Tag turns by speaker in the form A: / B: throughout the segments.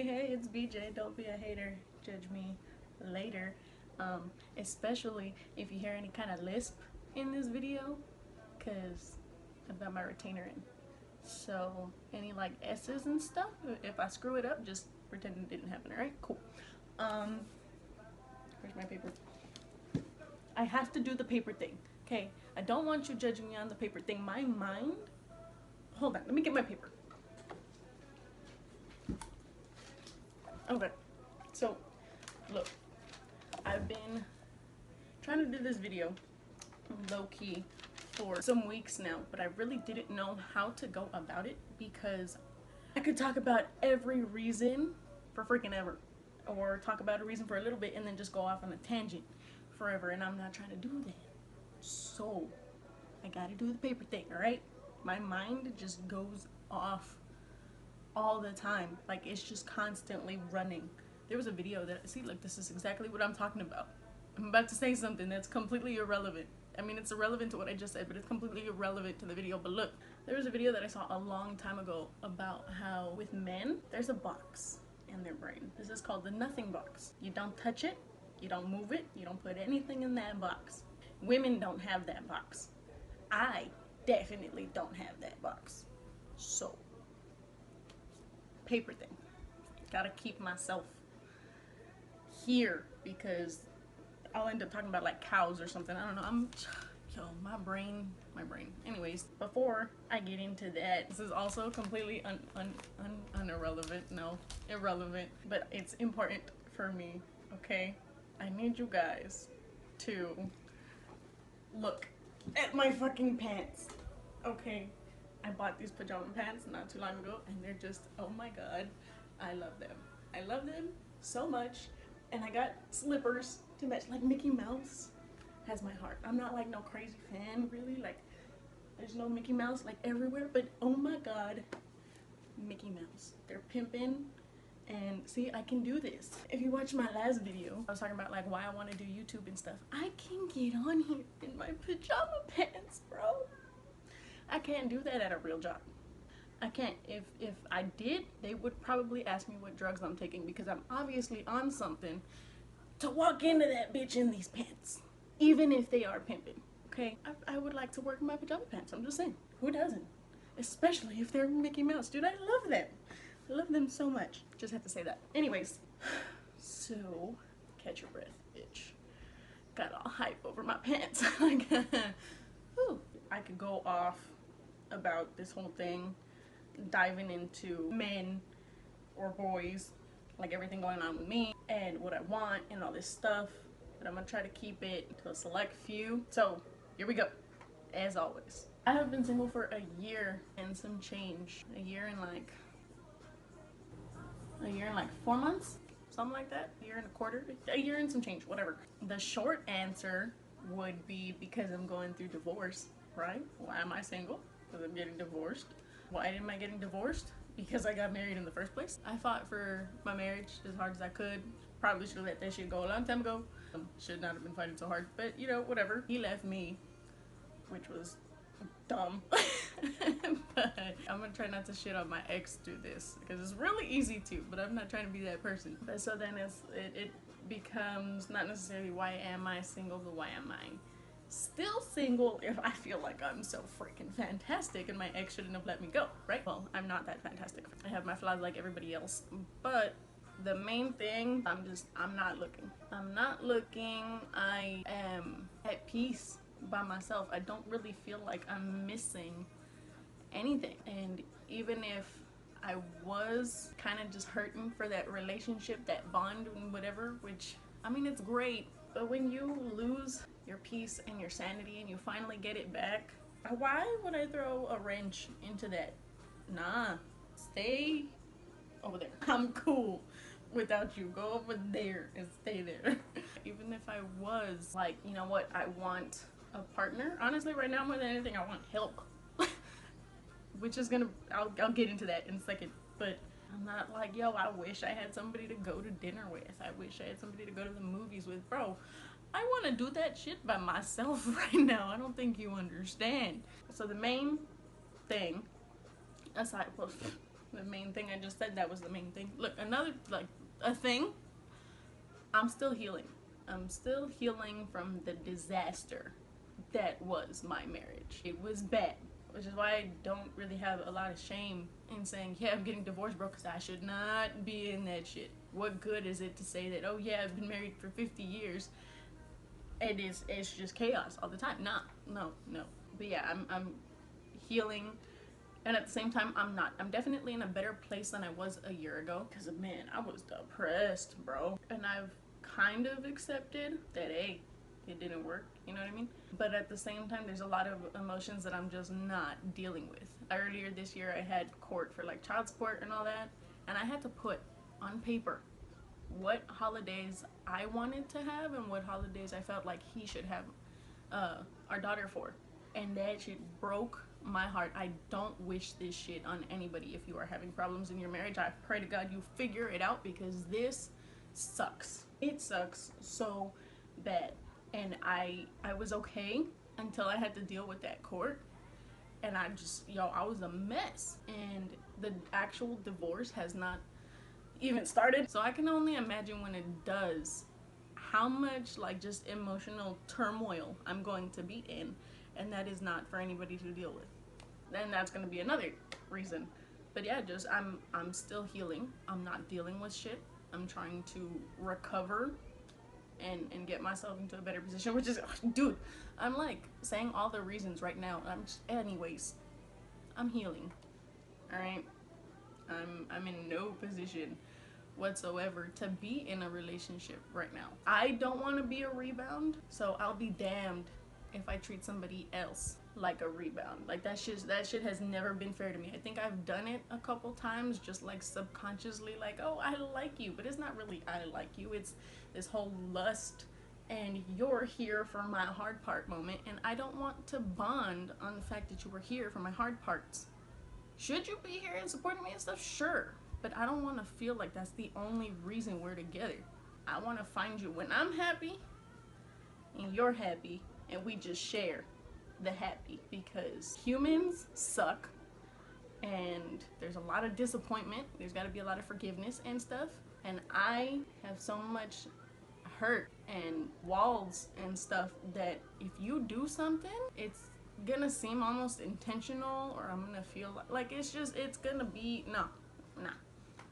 A: Hey, it's BJ. Don't be a hater. Judge me later. Especially if you hear any kind of lisp in this video, because I've got my retainer in. So, any like S's and stuff, if I screw it up, just pretend it didn't happen, alright? Cool. Where's my paper? I have to do the paper thing, okay? I don't want you judging me on the paper thing. My mind... Hold on, let me get my paper. Okay, so, look. I've been trying to do this video low-key for some weeks now, but I really didn't know how to go about it because I could talk about every reason for freaking ever, or talk about a reason for a little bit and then just go off on a tangent forever, and I'm not trying to do that. So I gotta do the paper thing, alright? My mind just goes off all the time. Like, it's just constantly running. There was a video that, see, look, this is exactly what I'm talking about. I'm about to say something that's completely irrelevant. I mean, it's irrelevant to what I just said, but it's completely irrelevant to the video. But look, there was a video that I saw a long time ago about how with men, there's a box in their brain. This is called the nothing box. You don't touch it, you don't move it, you don't put anything in that box. Women don't have that box. I definitely don't have that box. So, paper thing. Gotta keep myself here because I'll end up talking about like cows or something. I don't know. My brain. Anyways, before I get into that, this is also completely irrelevant. No, irrelevant, but it's important for me, okay? I need you guys to look at my fucking pants, okay? I bought these pajama pants not too long ago, and they're just, oh my god, I love them. I love them so much. And I got slippers to match, like Mickey Mouse has my heart. I'm not like no crazy fan, really. Like, there's no Mickey Mouse like everywhere, but oh my god, Mickey Mouse. They're pimping, and see, I can do this. If you watch my last video, I was talking about like why I want to do YouTube and stuff. I can get on here in my pajama pants, bro. I can't do that at a real job. I can't. If I did, they would probably ask me what drugs I'm taking because I'm obviously on something to walk into that bitch in these pants. Even if they are pimping, okay? I would like to work in my pajama pants. I'm just saying. Who doesn't? Especially if they're Mickey Mouse. Dude, I love them. I love them so much. Just have to say that. Anyways, so, catch your breath, bitch. Got all hype over my pants. Whew. I could go off about this whole thing, diving into men or boys, like everything going on with me and what I want and all this stuff, but I'm gonna try to keep it to a select few. So here we go. As always, I have been single for a year and some change. A year and like 4 months, something like that. A year and a quarter, a year and some change, whatever. The short answer would be because I'm going through divorce, right? Why am I single? Because I'm getting divorced. Why am I getting divorced? Because I got married in the first place. I fought for my marriage as hard as I could. Probably should have let that shit go a long time ago. Should not have been fighting so hard, but you know, whatever. He left me, which was dumb. But I'm gonna try not to shit on my ex through this because it's really easy to, but I'm not trying to be that person. But so then it becomes not necessarily why am I single, but why am I still single if I feel like I'm so freaking fantastic and my ex shouldn't have let me go, right? Well, I'm not that fantastic. I have my flaws like everybody else, but the main thing, I'm not looking. I'm not looking. I am at peace by myself. I don't really feel like I'm missing anything. And even if I was kind of just hurting for that relationship, that bond and whatever, which, I mean, it's great, but when you lose your peace and your sanity and you finally get it back, why would I throw a wrench into that? Nah, stay over there. I'm cool without you. Go over there and stay there. Even if I was like, you know what, I want a partner. Honestly, right now more than anything, I want help. Which is gonna, I'll get into that in a second. But I'm not like, yo, I wish I had somebody to go to dinner with. I wish I had somebody to go to the movies with. Bro, I want to do that shit by myself right now. I don't think you understand. So the main thing, aside, well, The main thing I just said, that was the main thing. Look, another, like, a thing, I'm still healing. I'm still healing from the disaster that was my marriage. It was bad, which is why I don't really have a lot of shame in saying, yeah, I'm getting divorced, bro, because I should not be in that shit. What good is it to say that, oh yeah, I've been married for 50 years and it's just chaos all the time? Nah, no. But yeah, I'm healing, and at the same time, I'm not. I'm definitely in a better place than I was a year ago, because man, I was depressed, bro. And I've kind of accepted that, hey, it didn't work, you know what I mean? But at the same time, there's a lot of emotions that I'm just not dealing with. Earlier this year, I had court for like child support and all that, and I had to put on paper what holidays I wanted to have and what holidays I felt like he should have our daughter for. And that shit broke my heart. I don't wish this shit on anybody. If you are having problems in your marriage, I pray to God you figure it out, because this sucks. It sucks so bad. And I was okay until I had to deal with that court. And I was a mess. And the actual divorce has not even started. So I can only imagine when it does, how much like just emotional turmoil I'm going to be in. And that is not for anybody to deal with. Then that's gonna be another reason. But yeah, just I'm still healing. I'm not dealing with shit. I'm trying to recover and get myself into a better position, which is, dude, I'm like saying all the reasons right now. Anyways, I'm healing. All right, I'm in no position whatsoever to be in a relationship right now. I don't want to be a rebound, so I'll be damned if I treat somebody else like a rebound. Like that shit has never been fair to me. I think I've done it a couple times, just like subconsciously, like, oh, I like you, but it's not really I like you. It's this whole lust and you're here for my hard part moment, and I don't want to bond on the fact that you were here for my hard parts. Should you be here and supporting me and stuff? Sure. But I don't want to feel like that's the only reason we're together. I want to find you when I'm happy and you're happy, and we just share the happy, because humans suck and there's a lot of disappointment. There's got to be a lot of forgiveness and stuff. And I have so much hurt and walls and stuff that if you do something, it's gonna seem almost intentional, or I'm gonna feel like it's gonna be, nah.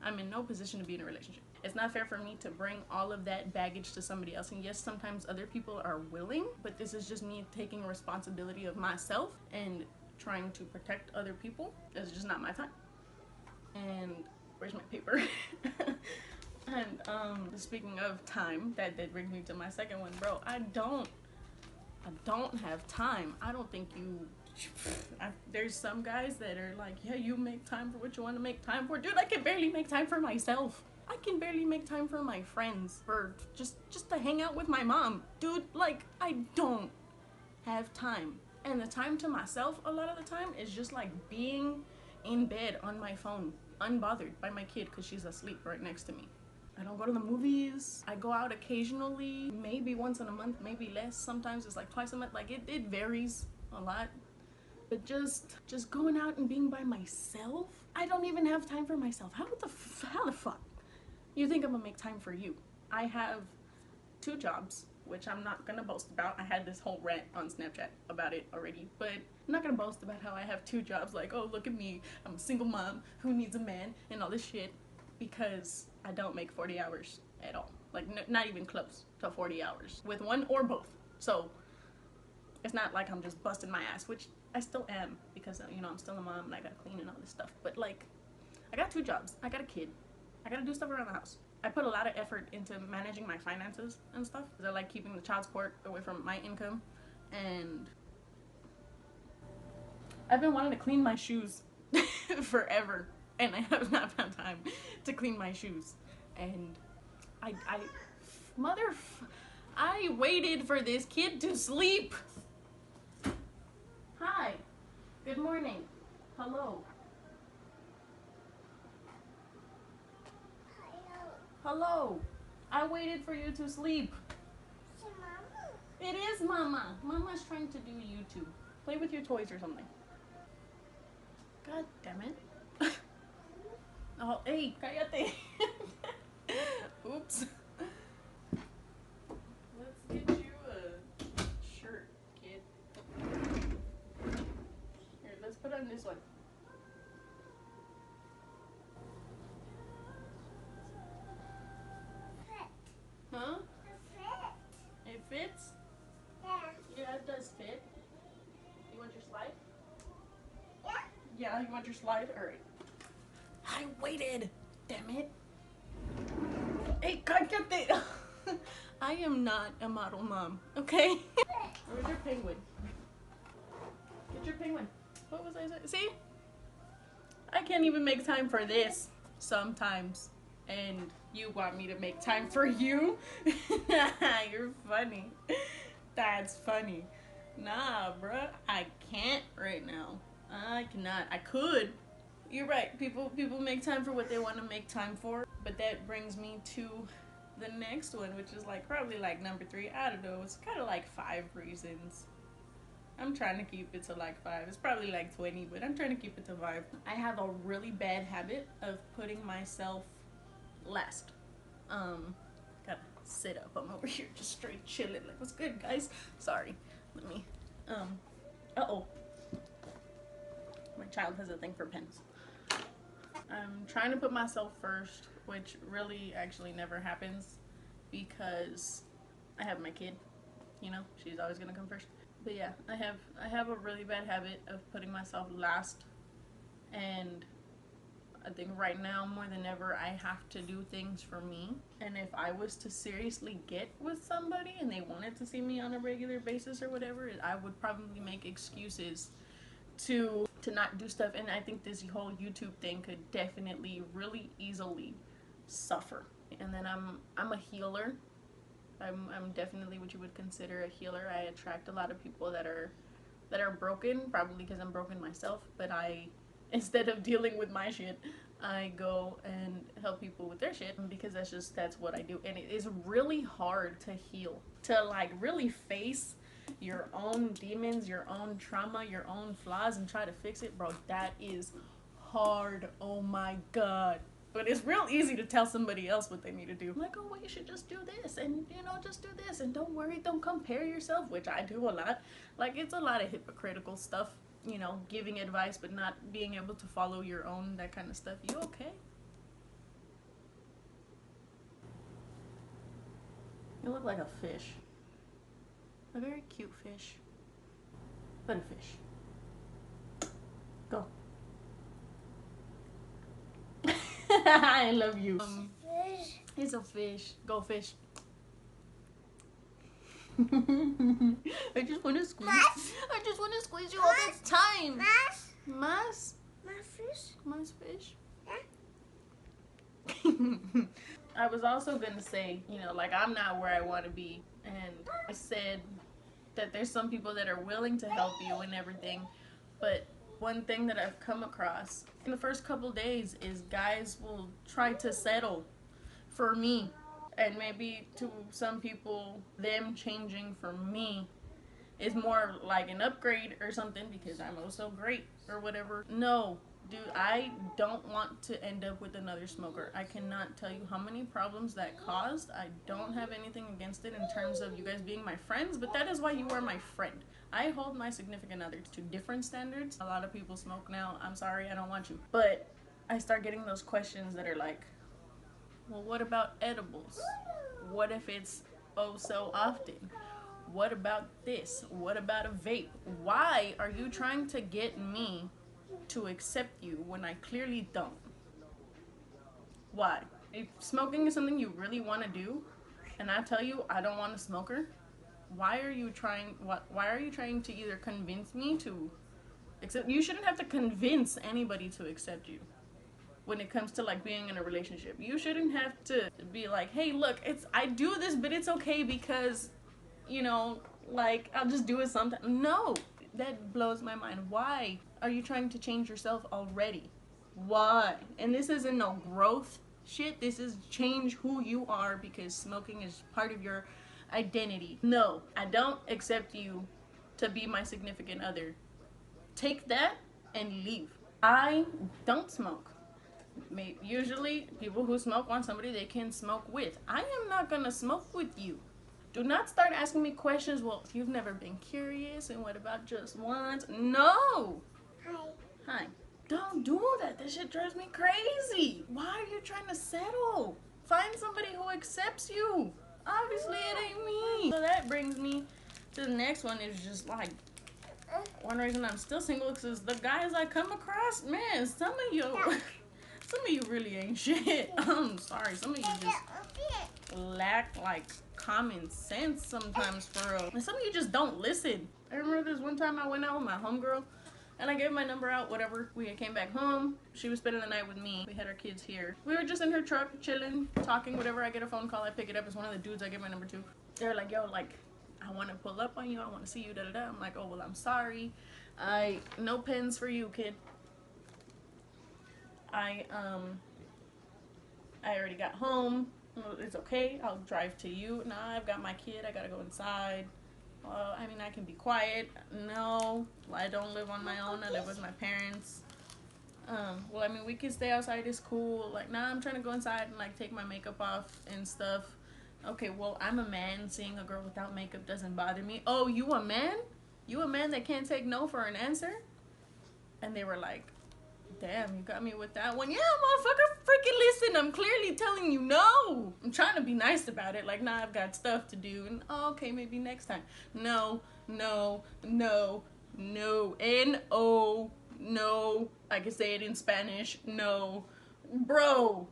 A: I'm in no position to be in a relationship. It's not fair for me to bring all of that baggage to somebody else. And yes, sometimes other people are willing, but this is just me taking responsibility of myself and trying to protect other people. It's just not my time. And where's my paper? And speaking of time, that brings me to my second one, bro. I don't have time. I don't think you there's some guys that are like, yeah, you make time for what you want to make time for. Dude, I can barely make time for myself. I can barely make time for my friends, for just to hang out with my mom. Dude, like, I don't have time. And the time to myself a lot of the time is just like being in bed on my phone, unbothered by my kid because she's asleep right next to me. I don't go to the movies. I go out occasionally, maybe once in a month, maybe less. Sometimes it's like twice a month. Like it varies a lot. But just going out and being by myself, I don't even have time for myself. How the fuck you think I'm gonna make time for you? I have 2 jobs, which I'm not gonna boast about. I had this whole rant on Snapchat about it already, but I'm not gonna boast about how I have 2 jobs, like, oh, look at me, I'm a single mom who needs a man and all this shit, because I don't make 40 hours at all. Like, not even close to 40 hours with one or both. So it's not like I'm just busting my ass, which I still am, because, you know, I'm still a mom and I gotta clean and all this stuff. But like, I got 2 jobs, I got a kid, I gotta do stuff around the house. I put a lot of effort into managing my finances and stuff, because I like keeping the child support away from my income. And I've been wanting to clean my shoes forever, and I have not found time to clean my shoes. And I waited for this kid to sleep. Hi, good morning, hello. Hello, I waited for you to sleep. Mama. It is Mama. Mama's trying to do YouTube. Play with your toys or something. God damn it. Oh, hey, cállate. Oops. Let's get you a shirt, kid. Here, let's put on this one. Huh? It fits? Yeah, it does fit. You want your slide? Yeah, you want your slide? Alright. I waited! Damn it. Hey, cállate! I am not a model mom, okay? Where's your penguin? Get your penguin. What was I saying? See? I can't even make time for this sometimes. And you want me to make time for you? You're funny. That's funny. Nah, bruh. I can't right now. I cannot. I could. You're right. People make time for what they want to make time for. But that brings me to the next one, which is like probably like number 3. I don't know. It's kind of like 5 reasons. I'm trying to keep it to like 5. It's probably like 20, but I'm trying to keep it to 5. I have a really bad habit of putting myself last. Gotta sit up. I'm over here just straight chilling. Like, what's good, guys? Sorry. Let me. Uh-oh. My child has a thing for pens. I'm trying to put myself first, which really actually never happens because I have my kid. You know, she's always gonna come first. But yeah, I have a really bad habit of putting myself last, and I think right now more than ever I have to do things for me. And if I was to seriously get with somebody and they wanted to see me on a regular basis or whatever, I would probably make excuses to not do stuff. And I think this whole YouTube thing could definitely really easily suffer. And then I'm a healer. I'm definitely what you would consider a healer. I attract a lot of people that are broken, probably because I'm broken myself, but instead of dealing with my shit, I go and help people with their shit because that's what I do. And it is really hard to heal, to like really face your own demons, your own trauma, your own flaws and try to fix it, bro. That is hard. Oh my god. But it's real easy to tell somebody else what they need to do. Like, oh, well, you should just do this, and just do this, and don't worry, don't compare yourself, which I do a lot. Like, it's a lot of hypocritical stuff, giving advice but not being able to follow your own, that kind of stuff. You okay? You look like a fish. A very cute fish. But a fish. Go. I love you. He's a fish. Go fish. I just want to squeeze. I just want to squeeze you all the time. Mas? Mas fish? I was also gonna say, like, I'm not where I want to be, and I said that there's some people that are willing to help you and everything, but one thing that I've come across in the first couple days is guys will try to settle for me. And maybe to some people, them changing for me is more like an upgrade or something because I'm also great or whatever. No, dude, I don't want to end up with another smoker. I cannot tell you how many problems that caused. I don't have anything against it in terms of you guys being my friends, but that is why you are my friend. I hold my significant other to different standards. A lot of people smoke now. I'm sorry, I don't want you. But I start getting those questions that are like, well, what about edibles? What if it's oh so often? What about this? What about a vape? Why are you trying to get me to accept you when I clearly don't? Why? If smoking is something you really want to do, and I tell you I don't want a smoker, why are you trying to either convince me to accept? You shouldn't have to convince anybody to accept you. When it comes to like being in a relationship, you shouldn't have to be like, hey, look, I do this, but it's okay because like I'll just do it sometime. No, that blows my mind. Why are you trying to change yourself already? Why? And this isn't no growth shit. This is change who you are because smoking is part of your identity. No, I don't accept you to be my significant other. Take that and leave. I don't smoke. Usually, people who smoke want somebody they can smoke with. I am not gonna smoke with you. Do not start asking me questions. Well, you've never been curious, and what about just once? No.
B: Hi.
A: Hi. Don't do that. That shit drives me crazy. Why are you trying to settle? Find somebody who accepts you. Obviously, it ain't me. So that brings me to the next one. Is just like one reason I'm still single is the guys I come across. Man, some of you really ain't shit. I'm sorry. Some of you just lack like common sense sometimes, for real. And some of you just don't listen. I remember this one time I went out with my homegirl. And I gave my number out, whatever. We came back home. She was spending the night with me. We had our kids here. We were just in her truck, chilling, talking, whatever. I get a phone call, I pick it up. It's one of the dudes I give my number to. They're like, yo, like, I want to pull up on you. I want to see you, da-da-da. I'm like, oh, well, I'm sorry. No pens for you, kid. I already got home. It's okay. I'll drive to you. Nah, I've got my kid. I got to go inside. I mean, I can be quiet. No, I don't live on my own. I live with my parents. Well, I mean, we can stay outside. It's cool. Like, nah, I'm trying to go inside and, like, take my makeup off and stuff. Okay, well, I'm a man. Seeing a girl without makeup doesn't bother me. Oh, you a man? You a man that can't take no for an answer? And they were like, damn, you got me with that one. Yeah, motherfucker, freaking listen. I'm clearly telling you no. I'm trying to be nice about it. Like, nah, I've got stuff to do. And, oh, okay, maybe next time. No, no, no, no. N-O, no. I can say it in Spanish. No. Bro,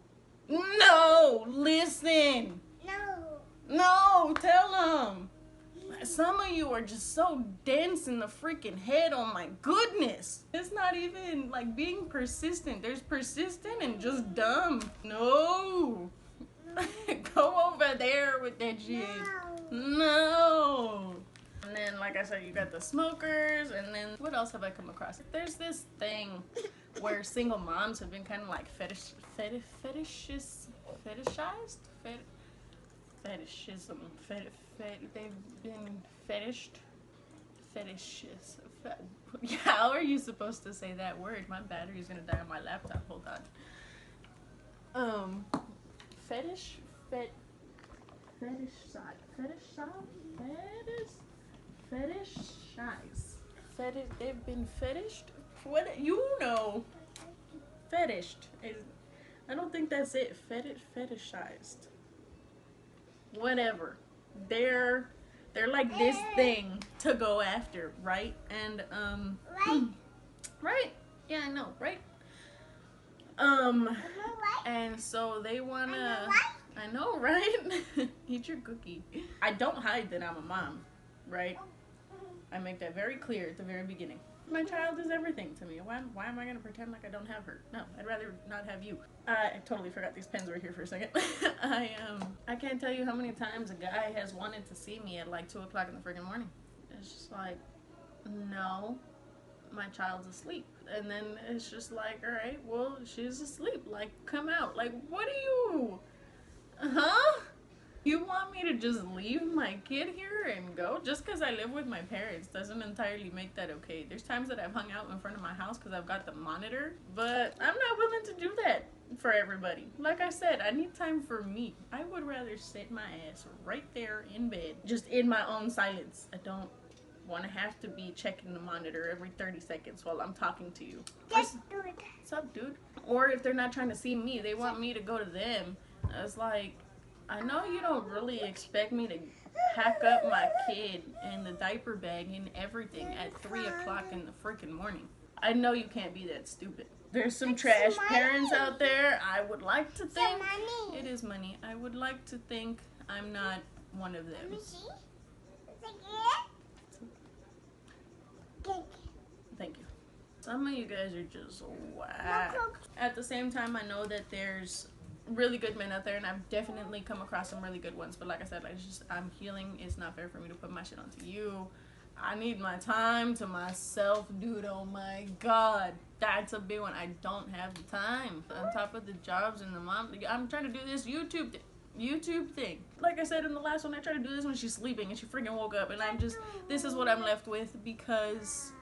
A: no, listen.
B: No.
A: No, tell them. Some of you are just so dense in the freaking head. Oh my goodness. It's not even like being persistent. There's persistent and just dumb. No. Go over there with that shit. No. And then, like I said, you got the smokers. And then what else have I come across? There's this thing where single moms have been kind of like fetishism. They've been fetishes. Yeah, how are you supposed to say that word? My battery's gonna die on my laptop. Hold on. Fetishize. They've been fetished. What you know? Fetished is. I don't think that's it. Fetishized. Whatever. They're like this thing to go after, right? And right? Yeah, I know, right? And so they wanna. I know, right? Eat your cookie. I don't hide that I'm a mom, right? I make that very clear at the very beginning. My child is everything to me. Why am I gonna pretend like I don't have her? No, I'd rather not have you. I totally forgot these pens were here for a second. I can't tell you how many times a guy has wanted to see me at like 2 o'clock in the freaking morning. It's just like, no, my child's asleep. And then it's just like, all right, well, she's asleep. Like, come out. Like, what are you? Huh? You want me to just leave my kid here and go? Just because I live with my parents doesn't entirely make that okay. There's times that I've hung out in front of my house because I've got the monitor, but I'm not willing to do that for everybody. Like I said, I need time for me. I would rather sit my ass right there in bed, just in my own silence. I don't want to have to be checking the monitor every 30 seconds while I'm talking to you. What's up, dude? Or if they're not trying to see me, they want me to go to them. It's like, I know you don't really expect me to pack up my kid in the diaper bag and everything at 3 o'clock in the freaking morning. I know you can't be that stupid. There's some trash parents out there. I would like to think it is money. I would like to think I'm not one of them. Thank you. Some of you guys are just whack. At the same time, I know that there's really good men out there, and I've definitely come across some really good ones, but like I said, like, I'm healing. It's not fair for me to put my shit onto you. I need my time to myself, dude. Oh my god, that's a big one. I don't have the time on top of the jobs and the mom. I'm trying to do this YouTube thing. Like I said in the last one, I tried to do this when she's sleeping and she freaking woke up, and this is what I'm left with because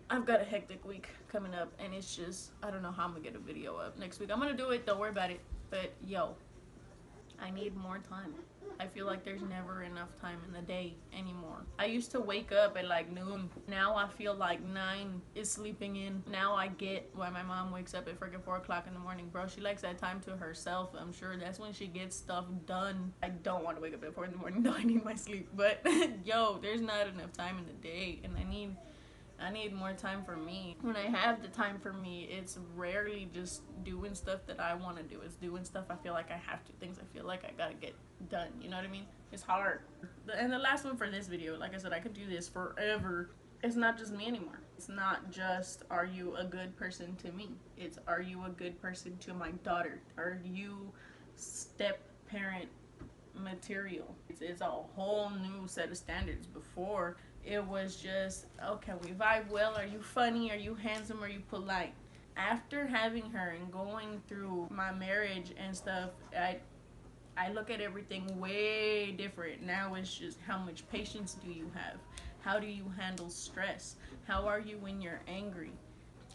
A: I've got a hectic week coming up, and it's just, I don't know how I'm gonna get a video up next week. I'm gonna do it, don't worry about it. But yo, I need more time. I feel like there's never enough time in the day anymore. I used to wake up at like noon. Now I feel like 9 is sleeping in. Now I get why my mom wakes up at freaking 4 o'clock in the morning. Bro, she likes that time to herself. I'm sure that's when she gets stuff done. I don't want to wake up at 4 in the morning though. I need my sleep. But yo, there's not enough time in the day, and I need more time for me. When I have the time for me, it's rarely just doing stuff that I want to do. It's doing stuff I feel like I have to, things I feel like I gotta get done. You know what I mean? It's hard. And the last one for this video, like I said, I could do this forever. It's not just me anymore. It's not just, are you a good person to me? It's, are you a good person to my daughter? Are you step parent material? It's a whole new set of standards. Before, it was just, okay, we vibe well. Are you funny? Are you handsome? Are you polite? After having her and going through my marriage and stuff, I look at everything way different. Now it's just, how much patience do you have? How do you handle stress? How are you when you're angry?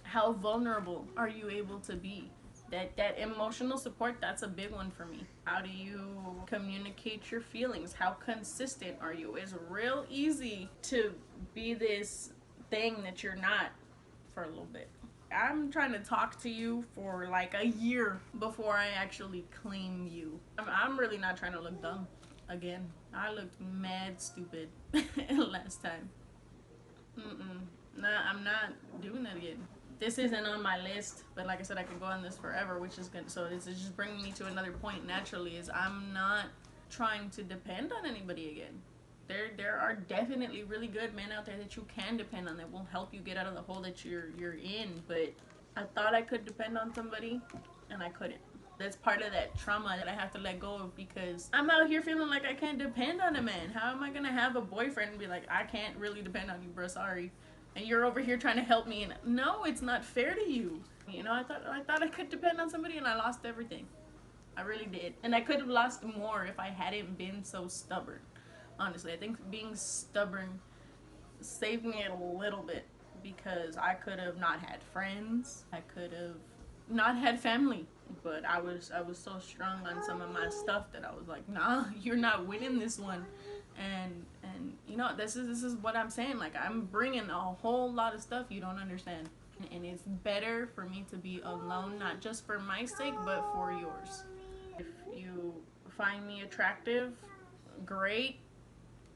A: How vulnerable are you able to be? That emotional support, that's a big one for me. How do you communicate your feelings? How consistent are you? It's real easy to be this thing that you're not for a little bit. I'm trying to talk to you for like a year before I actually claim you. I'm really not trying to look dumb again. I looked mad stupid last time. Nah, I'm not doing that again. This isn't on my list, but like I said, I could go on this forever, which is good. So this is just bringing me to another point naturally, is I'm not trying to depend on anybody again. There are definitely really good men out there that you can depend on, that will help you get out of the hole that you're in, but I thought I could depend on somebody, and I couldn't. That's part of that trauma that I have to let go of, because I'm out here feeling like I can't depend on a man. How am I gonna have a boyfriend and be like, I can't really depend on you, bro, sorry. And you're over here trying to help me, and no, it's not fair to you. You know, I thought I could depend on somebody, and I lost everything. I really did. And I could have lost more if I hadn't been so stubborn. Honestly, I think being stubborn saved me a little bit, because I could have not had friends. I could have not had family. But I was so strong on some of my stuff that I was like, nah, you're not winning this one. And you know, this is what I'm saying. Like, I'm bringing a whole lot of stuff you don't understand. And it's better for me to be alone, not just for my sake, but for yours. If you find me attractive, great.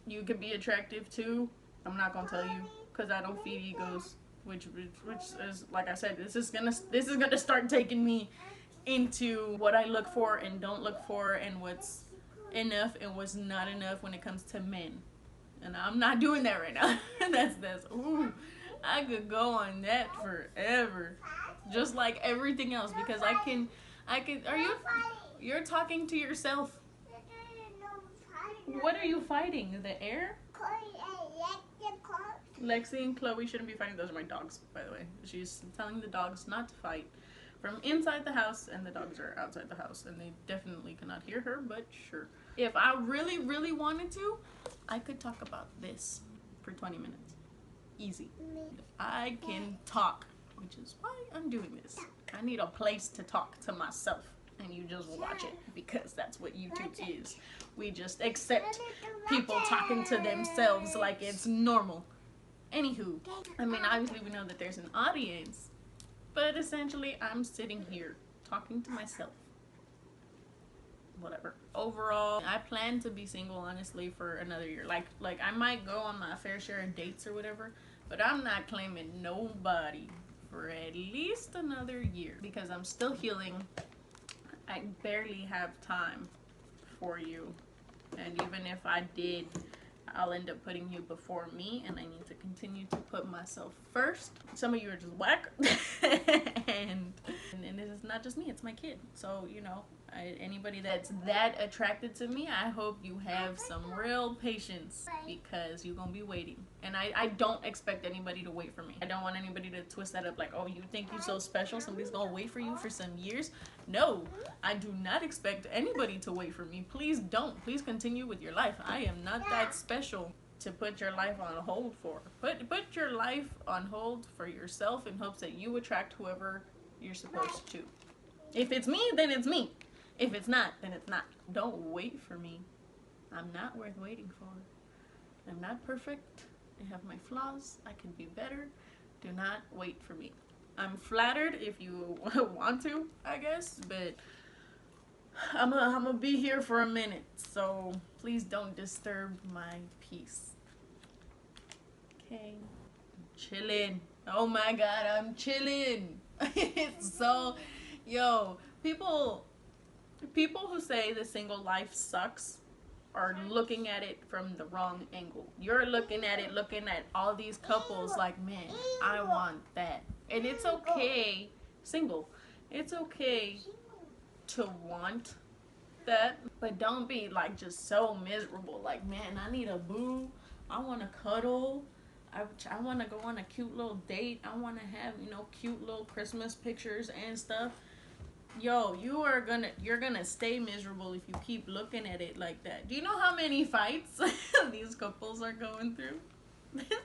A: You could be attractive too. I'm not gonna tell you, because I don't feed egos. Which is, like I said, this is gonna start taking me into what I look for and don't look for, and what's enough and what's not enough when it comes to men. And I'm not doing that right now. that's ooh, I could go on that forever, just like everything else, because I can you're talking to yourself. What are you fighting? The air? Lexi and Chloe shouldn't be fighting. Those are my dogs, by the way. She's telling the dogs not to fight from inside the house, and the dogs are outside the house, and they definitely cannot hear her, but sure. If I really, really wanted to, I could talk about this for 20 minutes. Easy. I can talk, which is why I'm doing this. I need a place to talk to myself, and you just watch it, because that's what YouTube is. We just accept people talking to themselves like it's normal. Anywho, I mean, obviously we know that there's an audience, but essentially I'm sitting here talking to myself. Whatever. Overall, I plan to be single, honestly, for another year. Like I might go on my fair share of dates or whatever, but I'm not claiming nobody for at least another year, because I'm still healing. I barely have time for you, and even if I did, I'll end up putting you before me, and I need to continue to put myself first. Some of you are just whack, and this is not just me, it's my kid. So, you know, anybody that's that attracted to me, I hope you have some real patience, because you're gonna be waiting. And I don't expect anybody to wait for me. I don't want anybody to twist that up like, oh, you think you're so special, somebody's gonna wait for you for some years. No, I do not expect anybody to wait for me. Please don't. Please continue with your life. I am not that special. to put your life on hold for. Put your life on hold for yourself in hopes that you attract whoever you're supposed to. If it's me, then it's me. If it's not, then it's not. Don't wait for me. I'm not worth waiting for. I'm not perfect. I have my flaws. I can be better. Do not wait for me. I'm flattered if you want to, I guess, but I'm gonna be here for a minute, so please don't disturb my peace. Okay, I'm chilling. Oh my god, I'm chilling. It's so, yo, people who say the single life sucks are looking at it from the wrong angle. You're looking at all these couples like, man, I want that. And it's okay, single, it's okay to want that, but don't be like just so miserable. Like, man, I need a boo. I want to cuddle. I want to go on a cute little date. I want to have, cute little Christmas pictures and stuff. Yo, you're gonna stay miserable if you keep looking at it like that. Do you know how many fights these couples are going through?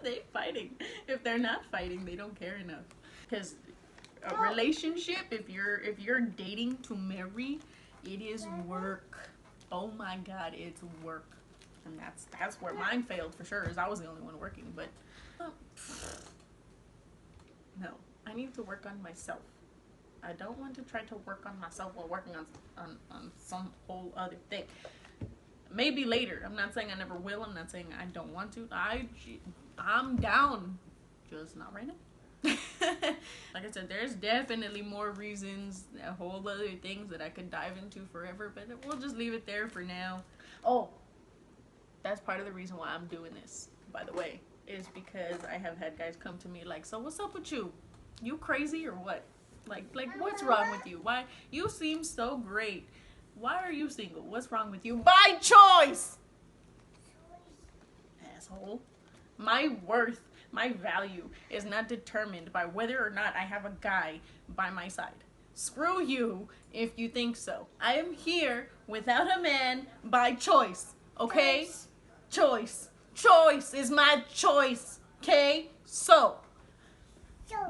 A: They fighting. If they're not fighting, they don't care enough. Because a relationship, if you're dating to marry, it is work. Oh my god, it's work. And that's where mine failed for sure, is I was the only one working. But no, I need to work on myself. I don't want to try to work on myself while working on some whole other thing. Maybe later. I'm not saying I never will. I'm not saying I don't want to. I'm down. Just not right now. Like I said, there's definitely more reasons, a whole other things that I could dive into forever, but we'll just leave it there for now. Oh, that's part of the reason why I'm doing this, by the way, is because I have had guys come to me like, so what's up with you? You crazy or what? Like what's wrong with you? Why? You seem so great. Why are you single? What's wrong with you? By choice! Asshole. My worth, my value is not determined by whether or not I have a guy by my side. Screw you if you think so. I am here without a man by choice, okay? Choice. Choice is my choice, okay? So,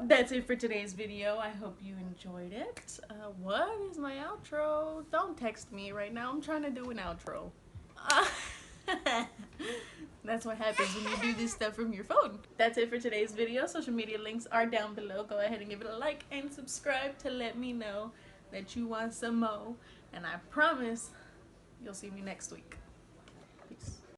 A: that's it for today's video. I hope you enjoyed it. What is my outro? Don't text me right now. I'm trying to do an outro. That's what happens when you do this stuff from your phone. That's it for today's video. Social media links are down below. Go ahead and give it a like and subscribe to let me know that you want some more. And I promise you'll see me next week.